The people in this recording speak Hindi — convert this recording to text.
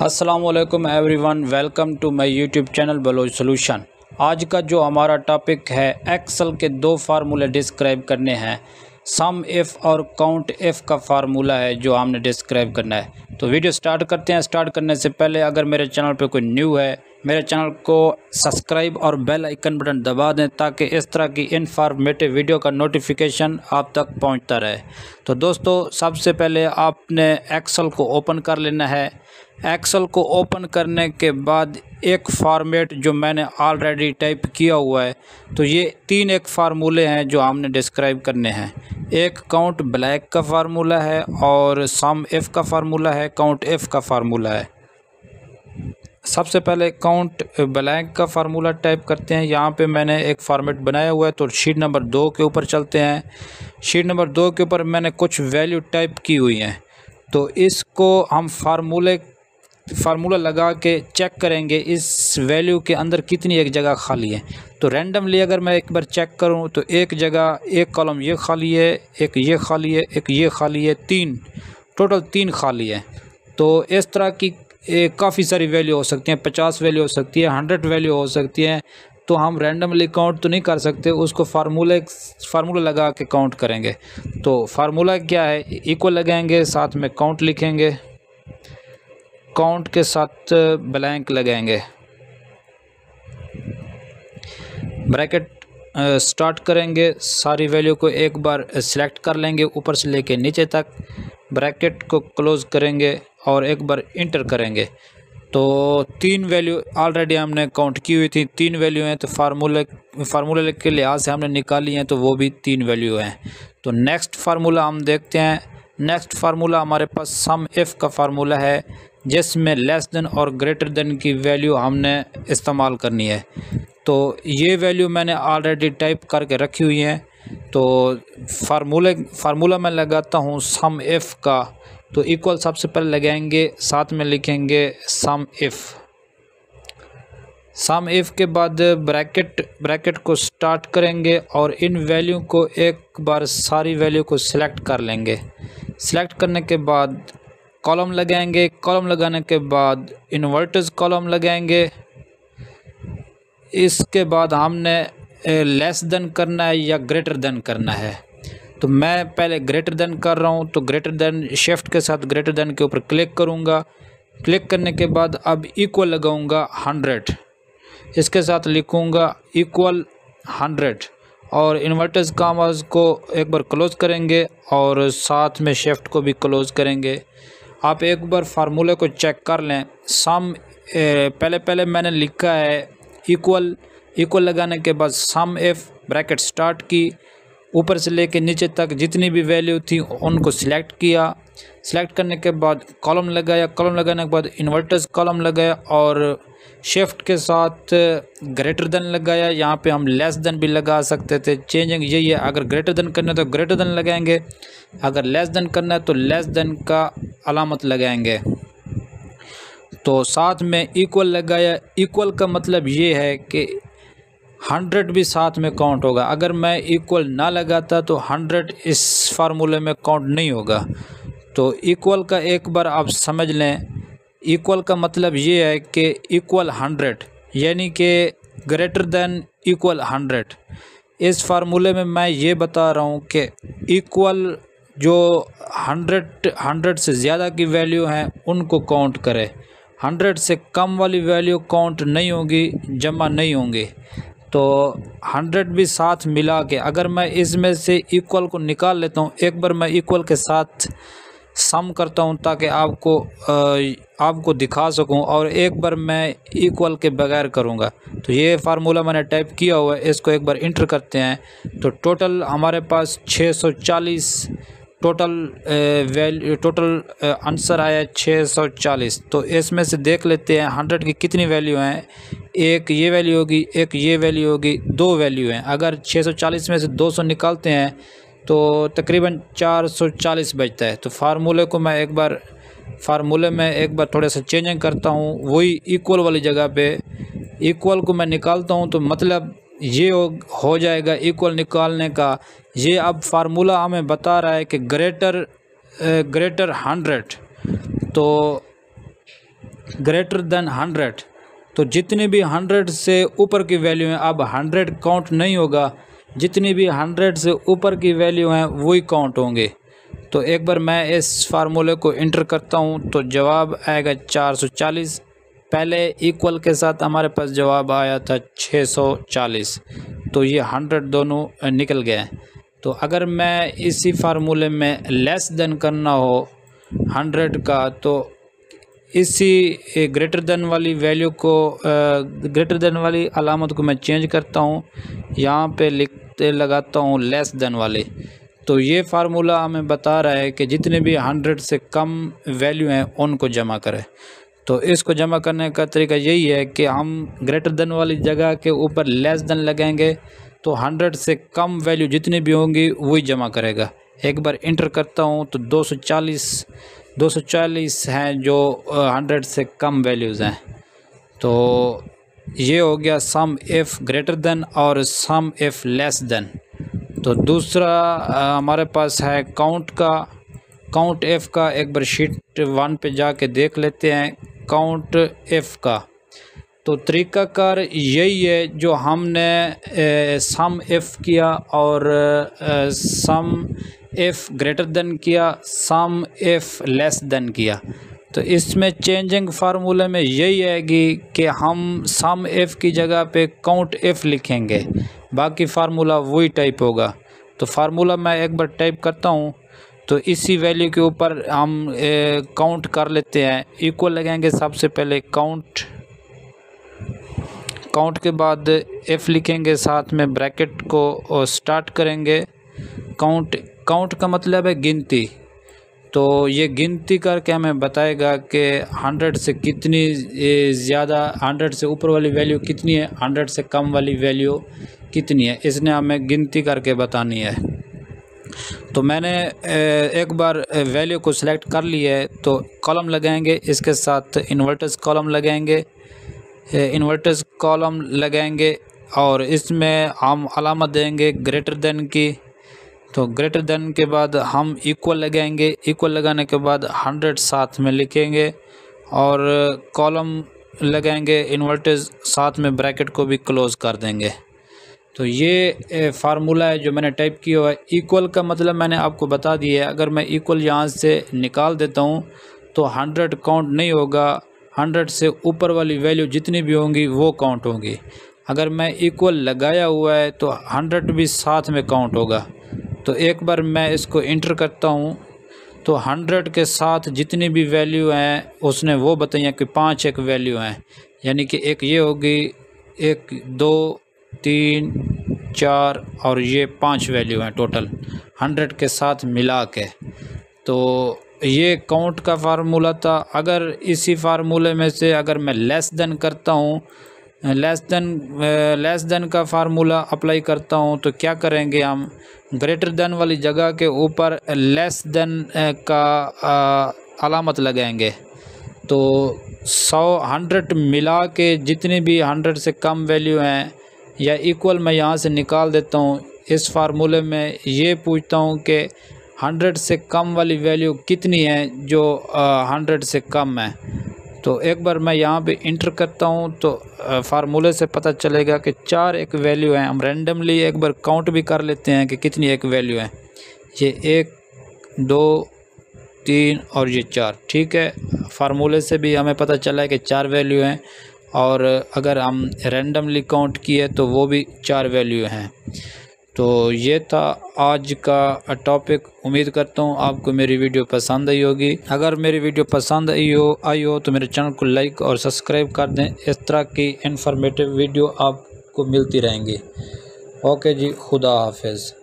अस्सलाम वालेकुम everyone, welcome to my YouTube channel Baloch solution. आज का जो हमारा टॉपिक है, एक्सेल के दो फार्मूले डिस्क्राइब करने हैं। सम इफ़ और काउंट इफ़ का फार्मूला है जो हमने डिस्क्राइब करना है। तो वीडियो स्टार्ट करते हैं। स्टार्ट करने से पहले अगर मेरे चैनल पे कोई न्यू है, मेरे चैनल को सब्सक्राइब और बेल आइकन बटन दबा दें ताकि इस तरह की इन्फॉर्मेटिव वीडियो का नोटिफिकेशन आप तक पहुंचता रहे। तो दोस्तों, सबसे पहले आपने एक्सेल को ओपन कर लेना है। एक्सेल को ओपन करने के बाद एक फॉर्मेट जो मैंने ऑलरेडी टाइप किया हुआ है, तो ये एक फार्मूले हैं जो हमने डिस्क्राइब करने हैं। एक काउंट ब्लैक का फार्मूला है और सम इफ़ का फार्मूला है, काउंट इफ़ का फार्मूला है। सबसे पहले काउंट ब्लैंक का फार्मूला टाइप करते हैं। यहाँ पे मैंने एक फॉर्मेट बनाया हुआ है, तो शीट नंबर 2 के ऊपर चलते हैं। शीट नंबर 2 के ऊपर मैंने कुछ वैल्यू टाइप की हुई हैं, तो इसको हम फार्मूला लगा के चेक करेंगे इस वैल्यू के अंदर कितनी एक जगह खाली है। तो रैंडमली अगर मैं एक बार चेक करूं तो एक जगह एक कॉलम ये खाली है, एक ये खाली है, एक ये खाली है, टोटल 3 खाली है। तो इस तरह की काफ़ी सारी वैल्यू हो सकती हैं, 50 वैल्यू हो सकती है, 100 वैल्यू हो सकती है। तो हम रैंडमली काउंट तो नहीं कर सकते, उसको फार्मूला लगा के काउंट करेंगे। तो फार्मूला क्या है, इक्वल लगाएंगे, साथ में काउंट लिखेंगे, काउंट के साथ ब्लैंक लगाएंगे, ब्रैकेट स्टार्ट करेंगे। सारी वैल्यू को एक बार सिलेक्ट कर लेंगे ऊपर से लेके नीचे तक, ब्रैकेट को क्लोज़ करेंगे और एक बार इंटर करेंगे। तो 3 वैल्यू ऑलरेडी हमने काउंट की हुई थी, 3 वैल्यू हैं। तो फार्मूले के लिहाज से हमने निकाली हैं, तो वो भी 3 वैल्यू हैं। तो नेक्स्ट फार्मूला हम देखते हैं। नेक्स्ट फार्मूला हमारे पास सम इफ़ का फार्मूला है, जिसमें लेस देन और ग्रेटर देन की वैल्यू हमने इस्तेमाल करनी है। तो ये वैल्यू मैंने ऑलरेडी टाइप करके रखी हुई है। तो फार्मूला मैं लगाता हूँ सम इफ़ का। तो इक्वल सबसे पहले लगाएंगे, साथ में लिखेंगे सम इफ़ के बाद ब्रैकेट को स्टार्ट करेंगे और इन वैल्यू को एक बार सारी वैल्यू को सिलेक्ट कर लेंगे। सिलेक्ट करने के बाद कॉलम लगाएंगे, कॉलम लगाने के बाद इन्वर्टेड कॉलम लगाएंगे। इसके बाद हमने लेस देन करना है या ग्रेटर देन करना है। तो मैं पहले ग्रेटर देन कर रहा हूँ, तो ग्रेटर देन शिफ्ट के साथ ग्रेटर देन के ऊपर क्लिक करूँगा। क्लिक करने के बाद अब इक्वल लगाऊँगा 100, इसके साथ लिखूँगा इक्वल 100 और इन्वर्टेड कॉमास को एक बार क्लोज़ करेंगे और साथ में शिफ्ट को भी क्लोज़ करेंगे। आप एक बार फार्मूले को चेक कर लें। सम पहले मैंने लिखा है इक्वल लगाने के बाद सम इफ़, ब्रैकेट स्टार्ट की, ऊपर से लेके नीचे तक जितनी भी वैल्यू थी उनको सिलेक्ट किया। सिलेक्ट करने के बाद कॉलम लगाया, कॉलम लगाने के बाद इन्वर्टेड कॉलम लगाया और शिफ्ट के साथ ग्रेटर देन लगाया। यहाँ पे हम लेस देन भी लगा सकते थे, चेंजिंग यही है। अगर ग्रेटर देन करना है तो ग्रेटर देन लगाएंगे, अगर लेस देन करना है तो लेस देन का अलामत लगाएंगे। तो साथ में इक्वल लगाया। इक्वल का मतलब ये है कि 100 भी साथ में काउंट होगा। अगर मैं इक्वल ना लगाता तो 100 इस फार्मूले में काउंट नहीं होगा। तो इक्वल का एक बार आप समझ लें। इक्वल का मतलब ये है कि इक्वल 100 यानी कि ग्रेटर देन इक्वल 100। इस फार्मूले में मैं ये बता रहा हूँ कि इक्वल जो 100 से ज़्यादा की वैल्यू हैं उनको काउंट करें, 100 से कम वाली वैल्यू काउंट नहीं होगी, जमा नहीं होंगी। तो 100 भी साथ मिला के, अगर मैं इसमें से इक्वल को निकाल लेता हूँ, एक बार मैं इक्वल के साथ सम करता हूँ ताकि आपको दिखा सकूँ, और एक बार मैं इक्वल के बगैर करूँगा। तो ये फार्मूला मैंने टाइप किया हुआ है, इसको एक बार इंटर करते हैं। तो टोटल हमारे पास 640 टोटल आंसर आया 640। तो इसमें से देख लेते हैं 100 की कितनी वैल्यू हैं। एक ये वैल्यू होगी, एक ये वैल्यू होगी, 2 वैल्यू हैं। अगर 640 में से 200 निकालते हैं तो तकरीबन 440 बचता है। तो फार्मूले में एक बार थोड़ा सा चेंजिंग करता हूँ, वही इक्वल वाली जगह पे इक्वल को मैं निकालता हूँ। तो मतलब ये हो जाएगा इक्वल निकालने का। ये अब फार्मूला हमें बता रहा है कि ग्रेटर 100। तो ग्रेटर देन 100, तो जितने भी 100 से ऊपर की वैल्यू हैं, अब 100 काउंट नहीं होगा, जितनी भी 100 से ऊपर की वैल्यू हैं वही काउंट होंगे। तो एक बार मैं इस फार्मूले को इंटर करता हूँ तो जवाब आएगा 440। पहले इक्वल के साथ हमारे पास जवाब आया था 640, तो ये 100 दोनों निकल गए। तो अगर मैं इसी फार्मूले में लेस देन करना हो 100 का, तो इसी ग्रेटर देन वाली वैल्यू को ग्रेटर देन वाली अलामत को मैं चेंज करता हूँ, यहाँ पे लगाता हूँ लेस देन वाले। तो ये फार्मूला हमें बता रहा है कि जितने भी 100 से कम वैल्यू हैं उनको जमा करें। तो इसको जमा करने का तरीका यही है कि हम ग्रेटर देन वाली जगह के ऊपर लेस देन लगाएंगे, तो 100 से कम वैल्यू जितनी भी होंगी वही जमा करेगा। एक बार इंटर करता हूँ तो 240 हैं जो 100 से कम वैल्यूज़ हैं। तो ये हो गया सम इफ़ ग्रेटर देन और सम इफ़ लेस देन। तो दूसरा हमारे पास है काउंट इफ़ का। एक बार शीट 1 पे जाके देख लेते हैं काउंट इफ़ का। तो तरीक़ाकार यही है जो हमने सम इफ़ किया और सम इफ़ ग्रेटर देन किया, सम इफ़ लेस देन किया। तो इसमें चेंजिंग फार्मूले में यही है कि हम सम इफ़ की जगह पे काउंट इफ़ लिखेंगे, बाकी फार्मूला वही टाइप होगा। तो फार्मूला मैं एक बार टाइप करता हूँ, तो इसी वैल्यू के ऊपर हम काउंट कर लेते हैं। इक्वल लगाएंगे सबसे पहले काउंट के बाद इफ़ लिखेंगे, साथ में ब्रैकेट को स्टार्ट करेंगे। काउंट का मतलब है गिनती। तो ये गिनती करके हमें बताएगा कि 100 से कितनी ज़्यादा, 100 से ऊपर वाली वैल्यू कितनी है, 100 से कम वाली वैल्यू कितनी है, इसने हमें गिनती करके बतानी है। तो मैंने एक बार वैल्यू को सिलेक्ट कर लिया है, तो कॉलम लगाएंगे, इसके साथ इन्वर्टर्स कॉलम लगाएंगे और इसमें हम अलामत देंगे ग्रेटर देन की। तो ग्रेटर देन के बाद हम इक्वल लगाएंगे, इक्वल लगाने के बाद 100 साथ में लिखेंगे और कॉलम लगाएंगे, इन्वर्टर्स साथ में ब्रैकेट को भी क्लोज़ कर देंगे। तो ये फार्मूला है जो मैंने टाइप किया हुआ है। इक्वल का मतलब मैंने आपको बता दिया है। अगर मैं इक्वल यहाँ से निकाल देता हूँ तो 100 काउंट नहीं होगा, 100 से ऊपर वाली वैल्यू जितनी भी होंगी वो काउंट होंगी। अगर मैं इक्वल लगाया हुआ है तो 100 भी साथ में काउंट होगा। तो एक बार मैं इसको इंटर करता हूँ, तो 100 के साथ जितनी भी वैल्यू हैं उसने वो बताइए कि 5 एक वैल्यू हैं, यानी कि एक ये होगी, 1 2 3 4 और ये 5 वैल्यू हैं टोटल 100 के साथ मिला के। तो ये काउंट का फार्मूला था। अगर इसी फार्मूले में से अगर मैं लेस देन करता हूँ, लेस देन का फार्मूला अप्लाई करता हूँ, तो क्या करेंगे, हम ग्रेटर देन वाली जगह के ऊपर लेस देन का अलामत लगाएंगे। तो 100 मिला के जितनी भी 100 से कम वैल्यू हैं या इक्वल मैं यहाँ से निकाल देता हूँ। इस फार्मूले में ये पूछता हूँ कि 100 से कम वाली वैल्यू कितनी है जो 100 से कम है। तो एक बार मैं यहाँ पे इंटर करता हूँ तो फार्मूले से पता चलेगा कि 4 एक वैल्यू हैं। हम रैंडमली एक बार काउंट भी कर लेते हैं कि कितनी एक वैल्यू है। ये 1 2 3 और ये 4, ठीक है। फार्मूले से भी हमें पता चला है कि 4 वैल्यू हैं, और अगर हम रैंडमली काउंट किए तो वो भी 4 वैल्यू हैं। तो ये था आज का टॉपिक। उम्मीद करता हूँ आपको मेरी वीडियो पसंद आई होगी। अगर मेरी वीडियो पसंद आई हो तो मेरे चैनल को लाइक और सब्सक्राइब कर दें। इस तरह की इन्फॉर्मेटिव वीडियो आपको मिलती रहेंगी। ओके जी, खुदा हाफिज़।